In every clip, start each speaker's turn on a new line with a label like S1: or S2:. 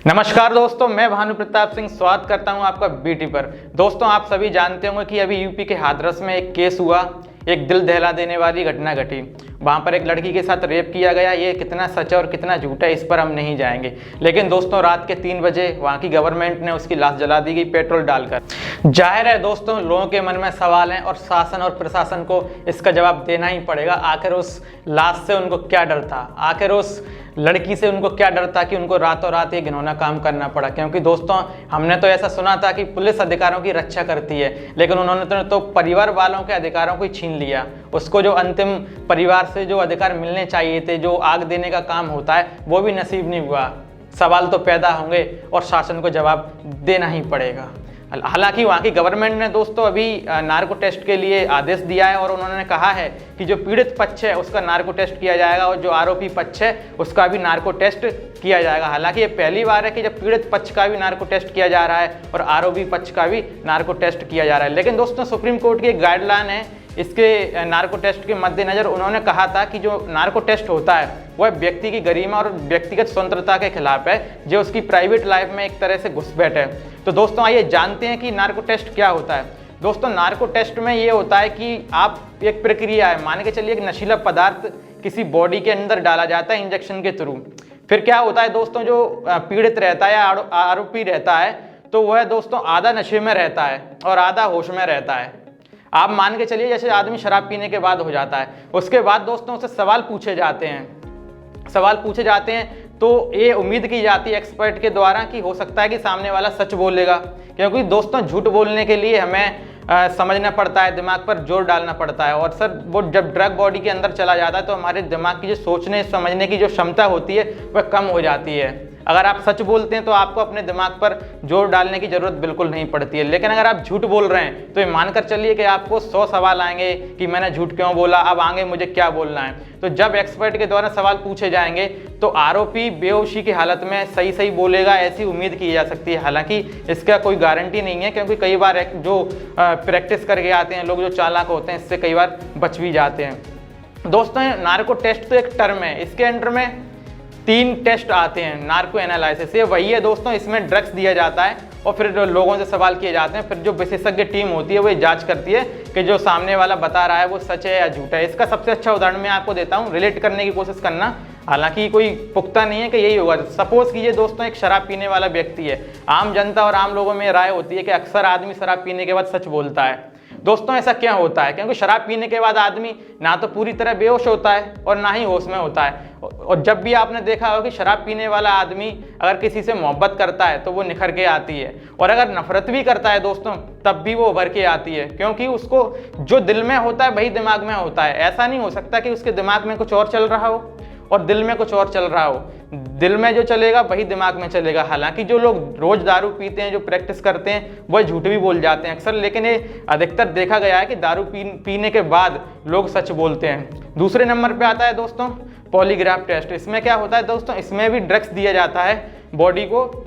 S1: नमस्कार दोस्तों, मैं भानु प्रताप सिंह स्वागत करता हूं आपका बीटी पर। दोस्तों, आप सभी जानते होंगे कि अभी यूपी के हाथरस में एक केस हुआ, एक दिल दहला देने वाली घटना घटी। वहां पर एक लड़की के साथ रेप किया गया। ये कितना सच है और कितना झूठ है इस पर हम नहीं जाएंगे, लेकिन दोस्तों रात के 3 बजे वहां की गवर्नमेंट ने उसकी लाश जला दी गई पेट्रोल डालकर। जाहिर है दोस्तों, लोगों के मन में सवाल हैं और शासन और प्रशासन को इसका जवाब देना ही पड़ेगा। आखिर उस लाश से उनको क्या डर था, आखिर उस लड़की से उनको क्या डर था कि उनको रातों रात ये घिनौना काम करना पड़ा। क्योंकि दोस्तों, हमने तो ऐसा सुना था कि पुलिस अधिकारों की रक्षा करती है, लेकिन उन्होंने तो परिवार वालों के अधिकारों को ही छीन लिया। उसको जो अंतिम परिवार से जो अधिकार मिलने चाहिए थे, जो आग देने का काम होता है, वो भी नसीब नहीं हुआ। सवाल तो पैदा होंगे और शासन को जवाब देना ही पड़ेगा। हालांकि वहाँ की गवर्नमेंट ने दोस्तों अभी नार्को टेस्ट के लिए आदेश दिया है और उन्होंने कहा है कि जो पीड़ित पक्ष है उसका नार्को टेस्ट किया जाएगा और जो आरोपी पक्ष है उसका भी नार्को टेस्ट किया जाएगा। हालांकि ये पहली बार है कि जब पीड़ित पक्ष का भी नार्को टेस्ट किया जा रहा है और आरोपी पक्ष का भी नार्को टेस्ट किया जा रहा है। लेकिन दोस्तों, सुप्रीम कोर्ट की एक गाइडलाइन है इसके नार्को टेस्ट के मद्देनजर। उन्होंने कहा था कि जो नार्को टेस्ट होता है वह व्यक्ति की गरिमा और व्यक्तिगत स्वतंत्रता के खिलाफ है, जो उसकी प्राइवेट लाइफ में एक तरह से घुसपैठ है। तो दोस्तों आइए जानते हैं कि नार्को टेस्ट क्या होता है। दोस्तों, नार्को टेस्ट में ये होता है कि आप एक प्रक्रिया है, मान के चलिए एक नशीला पदार्थ किसी बॉडी के अंदर डाला जाता है इंजेक्शन के थ्रू। फिर क्या होता है दोस्तों, जो पीड़ित रहता है या आरोपी रहता है, तो वह दोस्तों आधा नशे में रहता है और आधा होश में रहता है। आप मान के चलिए जैसे आदमी शराब पीने के बाद हो जाता है, उसके बाद दोस्तों उससे सवाल पूछे जाते हैं तो ये उम्मीद की जाती है एक्सपर्ट के द्वारा कि हो सकता है कि सामने वाला सच बोलेगा। क्योंकि दोस्तों झूठ बोलने के लिए हमें समझना पड़ता है, दिमाग पर जोर डालना पड़ता है। और सर वो जब ड्रग बॉडी के अंदर चला जाता है तो हमारे दिमाग की जो सोचने समझने की जो क्षमता होती है वह कम हो जाती है। अगर आप सच बोलते हैं तो आपको अपने दिमाग पर जोर डालने की जरूरत बिल्कुल नहीं पड़ती है। लेकिन अगर आप झूठ बोल रहे हैं तो ये मानकर चलिए कि आपको 100 सवाल आएंगे कि मैंने झूठ क्यों बोला, अब आगे मुझे क्या बोलना है। तो जब एक्सपर्ट के द्वारा सवाल पूछे जाएंगे तो आरोपी बेहोशी की हालत में सही बोलेगा, ऐसी उम्मीद की जा सकती है। हालांकि इसका कोई गारंटी नहीं है, क्योंकि कई बार जो प्रैक्टिस करके आते हैं लोग, जो चालाक होते हैं, इससे कई बार बच भी जाते हैं। दोस्तों, नार्को टेस्ट तो एक टर्म है, इसके अंडर में 3 टेस्ट आते हैं। नार्को एनालिसिस ये वही है दोस्तों, इसमें ड्रग्स दिया जाता है और फिर लोगों से सवाल किए जाते हैं। फिर जो विशेषज्ञ टीम होती है वो जांच करती है कि जो सामने वाला बता रहा है वो सच है या झूठा है। इसका सबसे अच्छा उदाहरण मैं आपको देता हूँ, रिलेट करने की कोशिश करना। हालांकि कोई पुख्ता नहीं है कि यही होगा। सपोज कीजिए दोस्तों, एक शराब पीने वाला व्यक्ति है। आम जनता और आम लोगों में राय होती है कि अक्सर आदमी शराब पीने के बाद सच बोलता है। दोस्तों ऐसा क्या होता है? क्योंकि शराब पीने के बाद आदमी ना तो पूरी तरह बेहोश होता है और ना ही होश में होता है। और जब भी आपने देखा होगा कि शराब पीने वाला आदमी अगर किसी से मोहब्बत करता है तो वो निखर के आती है, और अगर नफरत भी करता है दोस्तों तब भी वो उभर के आती है। क्योंकि उसको जो दिल में होता है वही दिमाग में होता है। ऐसा नहीं हो सकता कि उसके दिमाग में कुछ और चल रहा हो और दिल में कुछ और चल रहा हो। दिल में जो चलेगा वही दिमाग में चलेगा। हालांकि जो लोग रोज दारू पीते हैं, जो प्रैक्टिस करते हैं, वह झूठ भी बोल जाते हैं अक्सर। लेकिन ये अधिकतर देखा गया है कि दारू पीने के बाद लोग सच बोलते हैं। दूसरे नंबर पे आता है दोस्तों पॉलीग्राफ टेस्ट। इसमें क्या होता है दोस्तों, इसमें भी ड्रग्स दिया जाता है बॉडी को।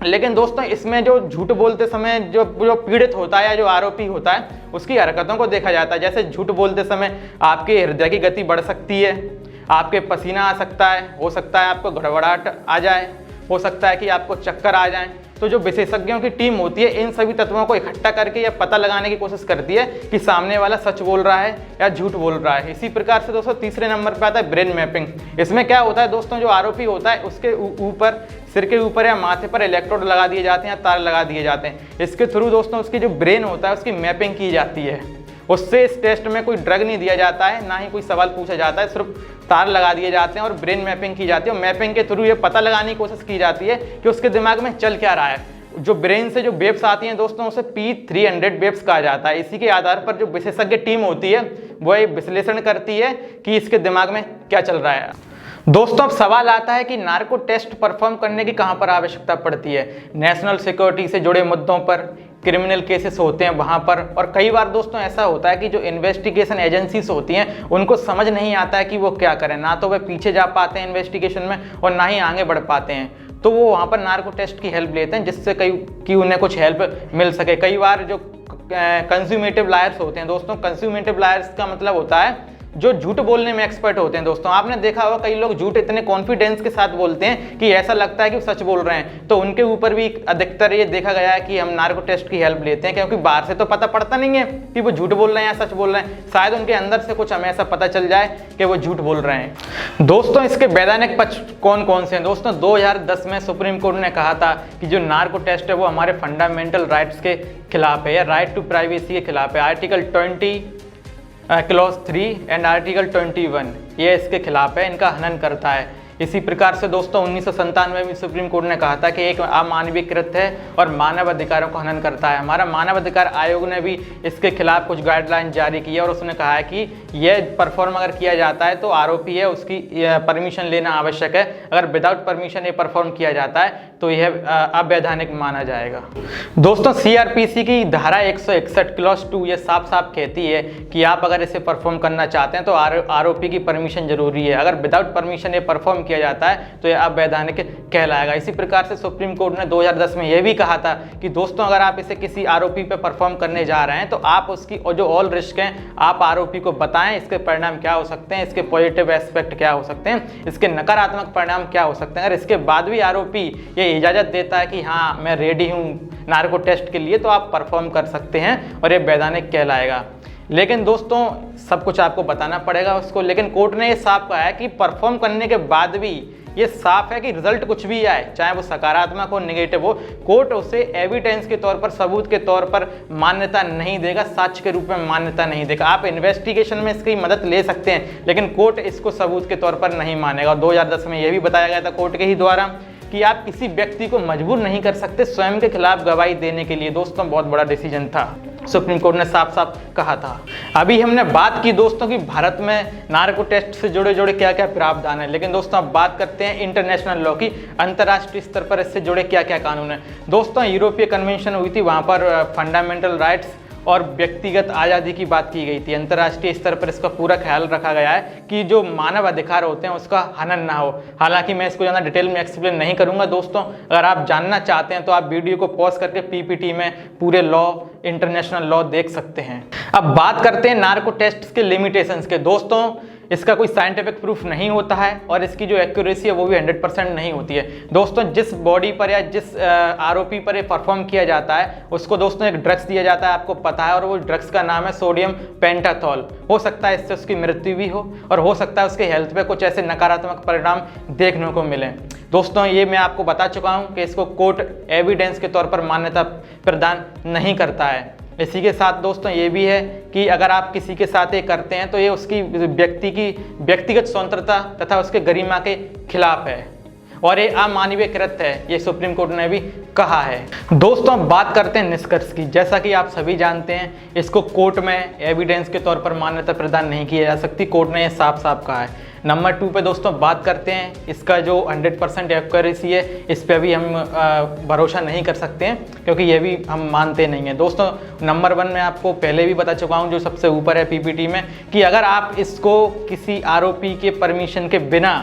S1: लेकिन दोस्तों इसमें जो झूठ बोलते समय जो पीड़ित होता है या जो आरोपी होता है उसकी हरकतों को देखा जाता है। जैसे झूठ बोलते समय आपके हृदय की गति बढ़ सकती है, आपके पसीना आ सकता है, हो सकता है आपको घबराहट आ जाए, हो सकता है कि आपको चक्कर आ जाए। तो जो विशेषज्ञों की टीम होती है इन सभी तत्वों को इकट्ठा करके यह पता लगाने की कोशिश करती है कि सामने वाला सच बोल रहा है या झूठ बोल रहा है। इसी प्रकार से दोस्तों तीसरे नंबर पर आता है ब्रेन मैपिंग। इसमें क्या होता है दोस्तों, जो आरोपी होता है उसके ऊपर, सिर के ऊपर या माथे पर इलेक्ट्रोड लगा दिए जाते हैं या तार लगा दिए जाते हैं। इसके थ्रू दोस्तों उसकी जो ब्रेन होता है उसकी मैपिंग की जाती है। उससे इस टेस्ट में कोई ड्रग नहीं दिया जाता है, ना ही कोई सवाल पूछा जाता है, सिर्फ तार लगा दिए जाते हैं और ब्रेन मैपिंग की जाती है। और मैपिंग के थ्रू ये पता लगाने की कोशिश की जाती है कि उसके दिमाग में चल क्या रहा है। जो ब्रेन से जो वेव्स आती हैं दोस्तों उसे P300 वेव्स कहा जाता है। इसी के आधार पर जो विशेषज्ञ टीम होती है वो ये विश्लेषण करती है कि इसके दिमाग में क्या चल रहा है। दोस्तों अब सवाल आता है कि नार्को टेस्ट परफॉर्म करने की कहां पर आवश्यकता पड़ती है? नेशनल सिक्योरिटी से जुड़े मुद्दों पर, क्रिमिनल केसेस होते हैं वहां पर। और कई बार दोस्तों ऐसा होता है कि जो इन्वेस्टिगेशन एजेंसीज होती हैं उनको समझ नहीं आता है कि वो क्या करें। ना तो वे पीछे जा पाते हैं इन्वेस्टिगेशन में और ना ही आगे बढ़ पाते हैं। तो वो वहाँ पर नार्को टेस्ट की हेल्प लेते हैं जिससे कि उन्हें कुछ हेल्प मिल सके। कई बार जो कंज्यूमेटिव लायर्स होते हैं दोस्तों, कंज्यूमेटिव लायर्स का मतलब होता है जो झूठ बोलने में एक्सपर्ट होते हैं। दोस्तों आपने देखा होगा कई लोग झूठ इतने कॉन्फिडेंस के साथ बोलते हैं कि ऐसा लगता है कि वो सच बोल रहे हैं, तो उनके ऊपर भी अधिकतर ये देखा गया है कि हम नार्को टेस्ट की हेल्प लेते हैं, क्योंकि बाहर से तो पता पड़ता नहीं है कि वो झूठ बोल रहे हैं या सच बोल रहे हैं, शायद उनके अंदर से कुछ हमें ऐसा पता चल जाए कि वो झूठ बोल रहे हैं। दोस्तों इसके वैधानिक पक्ष कौन कौन से हैं? दोस्तों 2010 में सुप्रीम कोर्ट ने कहा था कि जो नार्को टेस्ट है वो हमारे फंडामेंटल राइट्स के खिलाफ है या राइट टू प्राइवेसी के खिलाफ है। आर्टिकल 20 क्लॉज 3 एंड आर्टिकल 21 ये इसके खिलाफ है, इनका हनन करता है। इसी प्रकार से दोस्तों 1997 में सुप्रीम कोर्ट ने कहा था कि एक अमानवीय कृत्य है और मानव अधिकारों को हनन करता है। हमारा मानव अधिकार आयोग ने भी इसके खिलाफ कुछ गाइडलाइन जारी की है और उसने कहा है कि यह परफॉर्म अगर किया जाता है तो आरोपी है उसकी परमिशन लेना आवश्यक है। अगर विदाउट परमिशन ये परफॉर्म किया जाता है तो यह अवैधानिक माना जाएगा। दोस्तों सीआरपीसी की धारा 161 क्लॉज 2 ये साफ साफ कहती है कि आप अगर इसे परफॉर्म करना चाहते हैं तो आरोपी की परमिशन जरूरी है। अगर विदाउट परमिशन ये परफॉर्म किया जाता है तो यह अवैधानिक कहलाएगा। इसी प्रकार से सुप्रीम कोर्ट ने 2010 में यह भी कहा था कि दोस्तों अगर आप इसे किसी आरोपी पे परफॉर्म करने जा रहे हैं तो आप उसकी और जो ऑल रिस्क हैं आप आरोपी को बताएं, इसके परिणाम क्या हो सकते हैं, इसके पॉजिटिव एस्पेक्ट क्या हो सकते हैं, इसके नकारात्मक परिणाम क्या हो सकते हैं। अगर इसके बाद भी आरोपी ये इजाज़त देता है कि हाँ मैं रेडी हूँ नार्को टेस्ट के लिए, तो आप परफॉर्म कर सकते हैं और ये वैधानिक कहलाएगा। लेकिन दोस्तों सब कुछ आपको बताना पड़ेगा उसको, लेकिन कोर्ट ने ये साफ कहा है कि परफॉर्म करने के बाद भी ये साफ है कि रिजल्ट कुछ भी आए, चाहे वो सकारात्मक हो निगेटिव हो, कोर्ट उसे एविडेंस के तौर पर, सबूत के तौर पर मान्यता नहीं देगा, साक्ष्य के रूप में मान्यता नहीं देगा। आप इन्वेस्टिगेशन में इसकी मदद ले सकते हैं लेकिन कोर्ट इसको सबूत के तौर पर नहीं मानेगा। और 2010 में यह भी बताया गया था कोर्ट के ही द्वारा कि आप किसी व्यक्ति को मजबूर नहीं कर सकते स्वयं के खिलाफ गवाही देने के लिए। दोस्तों बहुत बड़ा डिसीजन था, सुप्रीम कोर्ट ने साफ साफ कहा था। अभी हमने बात की दोस्तों कि भारत में नार्को टेस्ट से जुड़े क्या क्या प्रावधान है, लेकिन दोस्तों अब बात करते हैं इंटरनेशनल लॉ की, अंतर्राष्ट्रीय स्तर पर इससे जुड़े क्या क्या कानून है। दोस्तों यूरोपीय कन्वेंशन हुई थी, वहाँ पर फंडामेंटल राइट्स और व्यक्तिगत आज़ादी की बात की गई थी। अंतर्राष्ट्रीय स्तर पर इसका पूरा ख्याल रखा गया है कि जो मानव अधिकार होते हैं उसका हनन ना हो। हालांकि मैं इसको ज़्यादा डिटेल में एक्सप्लेन नहीं करूंगा दोस्तों, अगर आप जानना चाहते हैं तो आप वीडियो को पॉज करके पीपीटी में पूरे लॉ, इंटरनेशनल लॉ देख सकते हैं। अब बात करते हैं नार्को टेस्ट के लिमिटेशंस के। दोस्तों इसका कोई साइंटिफिक प्रूफ नहीं होता है और इसकी जो एक्यूरेसी है वो भी 100% नहीं होती है। दोस्तों जिस बॉडी पर या जिस आरोपी पर ये परफॉर्म किया जाता है उसको दोस्तों एक ड्रग्स दिया जाता है, आपको पता है, और वो ड्रग्स का नाम है सोडियम पेंटाथॉल। हो सकता है इससे उसकी मृत्यु भी हो और हो सकता है उसके हेल्थ पे कुछ ऐसे नकारात्मक परिणाम देखने को मिले। दोस्तों ये मैं आपको बता चुका हूँ कि इसको कोर्ट एविडेंस के तौर पर मान्यता प्रदान नहीं करता है। इसी के साथ दोस्तों ये भी है कि अगर आप किसी के साथ ये करते हैं तो ये उसकी व्यक्तिगत स्वतंत्रता तथा उसके गरिमा के खिलाफ है और ये अमानवीय कृत्य है, ये सुप्रीम कोर्ट ने भी कहा है। दोस्तों अब बात करते हैं निष्कर्ष की। जैसा कि आप सभी जानते हैं इसको कोर्ट में एविडेंस के तौर पर मान्यता प्रदान नहीं की जा सकती, कोर्ट ने ये साफ साफ कहा है। नंबर 2 पे दोस्तों बात करते हैं इसका जो 100% एक्यूरेसी है, इस पर भी हम भरोसा नहीं कर सकते हैं क्योंकि ये भी हम मानते नहीं हैं। दोस्तों नंबर 1 में आपको पहले भी बता चुका हूँ जो सबसे ऊपर है पीपीटी में, कि अगर आप इसको किसी आरोपी के परमिशन के बिना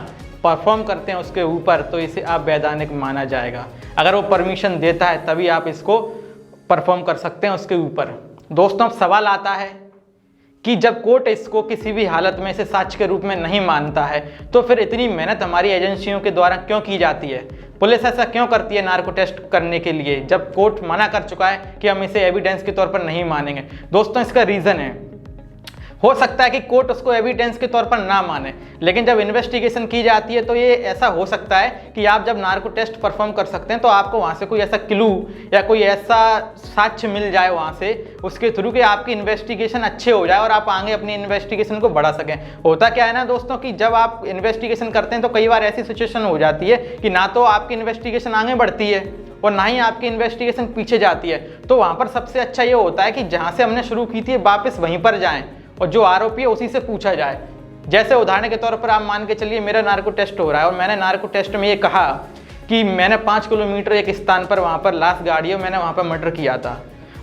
S1: परफॉर्म करते हैं उसके ऊपर तो इसे अवैधानिक माना जाएगा। अगर वो परमिशन देता है तभी आप इसको परफॉर्म कर सकते हैं उसके ऊपर। दोस्तों अब सवाल आता है कि जब कोर्ट इसको किसी भी हालत में इसे साक्ष्य के रूप में नहीं मानता है तो फिर इतनी मेहनत हमारी एजेंसियों के द्वारा क्यों की जाती है? पुलिस ऐसा क्यों करती है नार्को टेस्ट करने के लिए जब कोर्ट मना कर चुका है कि हम इसे एविडेंस के तौर पर नहीं मानेंगे? दोस्तों इसका रीज़न है, हो सकता है कि कोर्ट उसको एविडेंस के तौर पर ना माने, लेकिन जब इन्वेस्टिगेशन की जाती है तो ये ऐसा हो सकता है कि आप जब नार्को टेस्ट परफॉर्म कर सकते हैं तो आपको वहाँ से कोई ऐसा क्लू या कोई ऐसा साक्ष्य मिल जाए वहाँ से, उसके थ्रू कि आपकी इन्वेस्टिगेशन अच्छे हो जाए और आप आगे अपनी इन्वेस्टिगेशन को बढ़ा सकें। होता क्या है ना दोस्तों कि जब आप इन्वेस्टिगेशन करते हैं तो कई बार ऐसी सिचुएशन हो जाती है कि ना तो आपकी इन्वेस्टिगेशन आगे बढ़ती है और ना ही आपकी इन्वेस्टिगेशन पीछे जाती है। तो वहाँ पर सबसे अच्छा ये होता है कि जहाँ से हमने शुरू की थी वापस वहीं पर जाएँ और जो आरोपी है उसी से पूछा जाए। जैसे उदाहरण के तौर पर आप मान के चलिए मेरा नार्को टेस्ट हो रहा है और मैंने नार्को टेस्ट में ये कहा कि मैंने 5 किलोमीटर एक स्थान पर वहाँ पर लाश गाड़ी और मैंने वहाँ पर मर्डर किया था।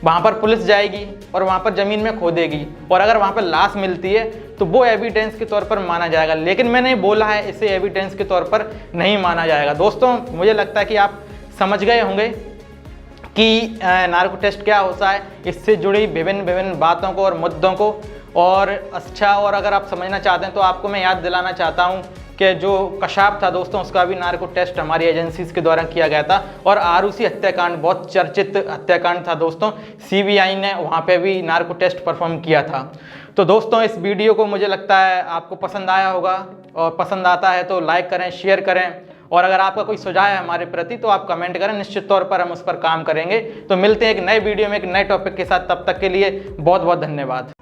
S1: वहाँ पर पुलिस जाएगी और वहाँ पर ज़मीन में खोदेगी और अगर वहाँ पर लाश मिलती है तो वो एविडेंस के तौर पर माना जाएगा, लेकिन मैंने बोला है इसे एविडेंस के तौर पर नहीं माना जाएगा। दोस्तों मुझे लगता है कि आप समझ गए होंगे कि नार्को टेस्ट क्या होता है, इससे जुड़ी विभिन्न बातों को और मुद्दों को और अच्छा, और अगर आप समझना चाहते हैं तो आपको मैं याद दिलाना चाहता हूँ कि जो कशाप था दोस्तों, उसका भी नार्को टेस्ट हमारी एजेंसीज के द्वारा किया गया था। और आरूसी हत्याकांड बहुत चर्चित हत्याकांड था दोस्तों, सीबीआई ने वहाँ पे भी नार्को टेस्ट परफॉर्म किया था। तो दोस्तों इस वीडियो को मुझे लगता है आपको पसंद आया होगा, और पसंद आता है तो लाइक करें, शेयर करें, और अगर आपका कोई सुझाव है हमारे प्रति तो आप कमेंट करें, निश्चित तौर पर हम उस पर काम करेंगे। तो मिलते हैं एक नए वीडियो में एक नए टॉपिक के साथ, तब तक के लिए बहुत बहुत धन्यवाद।